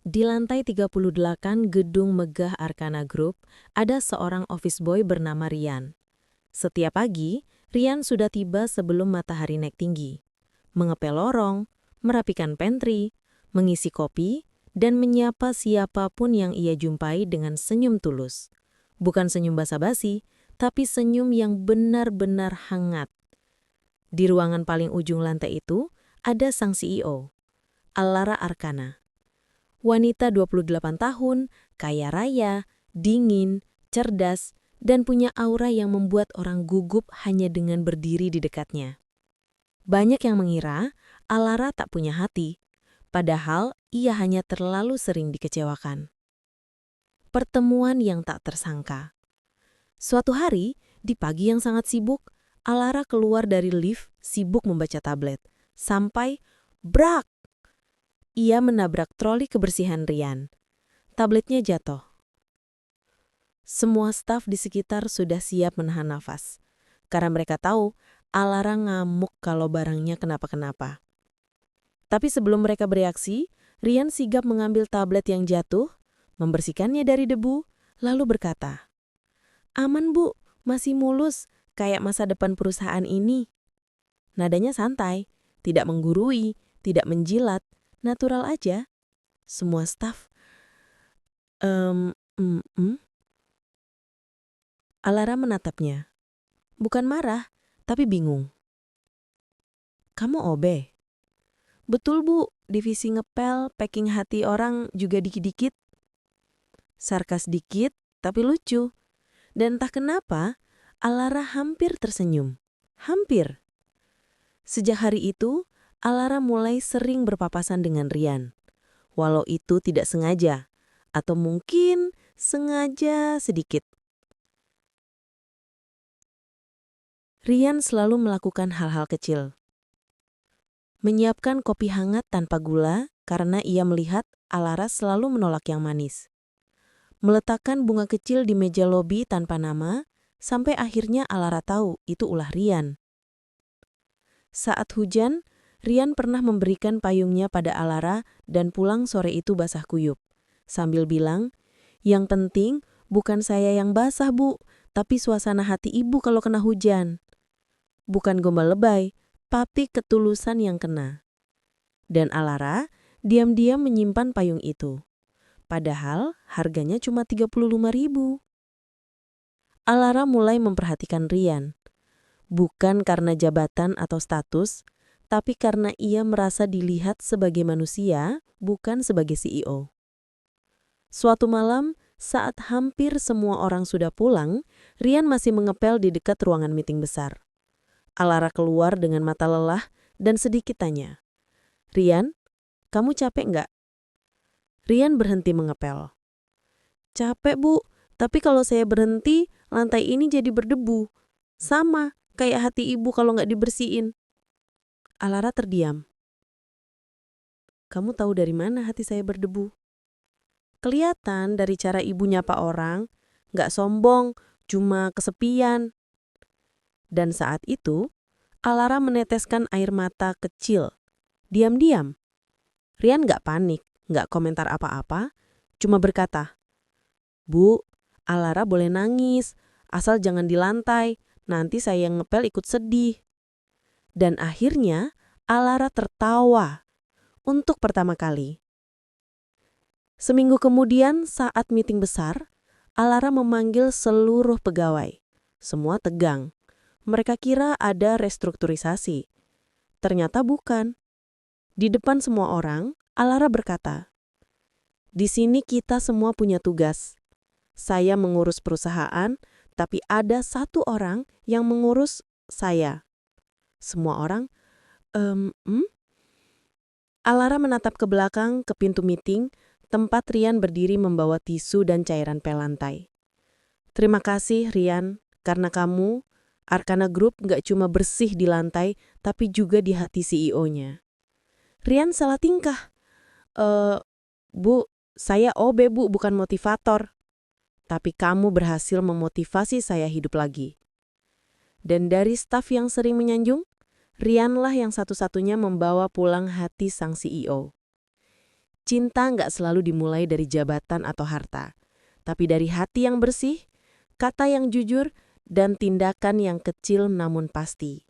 Di lantai 38 gedung megah Arkana Group, ada seorang office boy bernama Rian. Setiap pagi, Rian sudah tiba sebelum matahari naik tinggi. Mengepel lorong, merapikan pantry, mengisi kopi, dan menyapa siapapun yang ia jumpai dengan senyum tulus. Bukan senyum basa-basi, tapi senyum yang benar-benar hangat. Di ruangan paling ujung lantai itu, ada sang CEO, Alara Arkana. Wanita 28 tahun, kaya raya, dingin, cerdas, dan punya aura yang membuat orang gugup hanya dengan berdiri di dekatnya. Banyak yang mengira Alara tak punya hati, padahal ia hanya terlalu sering dikecewakan. Pertemuan yang tak tersangka. Suatu hari, di pagi yang sangat sibuk, Alara keluar dari lift sibuk membaca tablet. Sampai, brak! Ia menabrak troli kebersihan Rian. Tabletnya jatuh. Semua staf di sekitar sudah siap menahan nafas. Karena mereka tahu, Alara ngamuk kalau barangnya kenapa-kenapa. Tapi sebelum mereka bereaksi, Rian sigap mengambil tablet yang jatuh, membersihkannya dari debu, lalu berkata, "Aman bu, masih mulus, kayak masa depan perusahaan ini." Nadanya santai, tidak menggurui, tidak menjilat, natural aja. Semua staf, Ehm, mm, mm." Alara menatapnya. Bukan marah, tapi bingung. "Kamu OB?" "Betul bu, divisi ngepel, packing hati orang juga dikit-dikit." Sarkas dikit, tapi lucu. Dan entah kenapa, Alara hampir tersenyum. Hampir. Sejak hari itu, Alara mulai sering berpapasan dengan Rian. Walau itu tidak sengaja, atau mungkin sengaja sedikit. Rian selalu melakukan hal-hal kecil. Menyiapkan kopi hangat tanpa gula karena ia melihat Alara selalu menolak yang manis. Meletakkan bunga kecil di meja lobi tanpa nama, sampai akhirnya Alara tahu itu ulah Rian. Saat hujan, Rian pernah memberikan payungnya pada Alara dan pulang sore itu basah kuyup. Sambil bilang, "Yang penting bukan saya yang basah bu, tapi suasana hati ibu kalau kena hujan." Bukan gombal lebay, tapi ketulusan yang kena. Dan Alara diam-diam menyimpan payung itu. Padahal harganya cuma 35.000. Alara mulai memperhatikan Rian. Bukan karena jabatan atau status, tapi karena ia merasa dilihat sebagai manusia, bukan sebagai CEO. Suatu malam, saat hampir semua orang sudah pulang, Rian masih mengepel di dekat ruangan meeting besar. Alara keluar dengan mata lelah dan sedikit tanya, "Rian, kamu capek nggak?" Rian berhenti mengepel. "Capek bu, tapi kalau saya berhenti, lantai ini jadi berdebu. Sama, kayak hati ibu kalau nggak dibersihin." Alara terdiam. "Kamu tahu dari mana hati saya berdebu?" "Kelihatan dari cara ibu nyapa orang, nggak sombong, cuma kesepian." Dan saat itu, Alara meneteskan air mata kecil. Diam-diam. Rian nggak panik, nggak komentar apa-apa, cuma berkata, "Bu, Alara boleh nangis, asal jangan di lantai, nanti saya yang ngepel ikut sedih." Dan akhirnya, Alara tertawa untuk pertama kali. Seminggu kemudian, saat meeting besar, Alara memanggil seluruh pegawai. Semua tegang. Mereka kira ada restrukturisasi. Ternyata bukan. Di depan semua orang, Alara berkata, "Di sini kita semua punya tugas. Saya mengurus perusahaan, tapi ada satu orang yang mengurus saya." Semua orang, "Em, hmm?" Alara menatap ke belakang, ke pintu meeting, tempat Rian berdiri membawa tisu dan cairan pel lantai. "Terima kasih, Rian, karena kamu, Arkana Group nggak cuma bersih di lantai, tapi juga di hati CEO-nya." Rian salah tingkah. Bu, saya OB bu, bukan motivator." "Tapi kamu berhasil memotivasi saya hidup lagi." Dan dari staf yang sering menyanjung, Rianlah yang satu-satunya membawa pulang hati sang CEO. Cinta nggak selalu dimulai dari jabatan atau harta, tapi dari hati yang bersih, kata yang jujur, dan tindakan yang kecil namun pasti.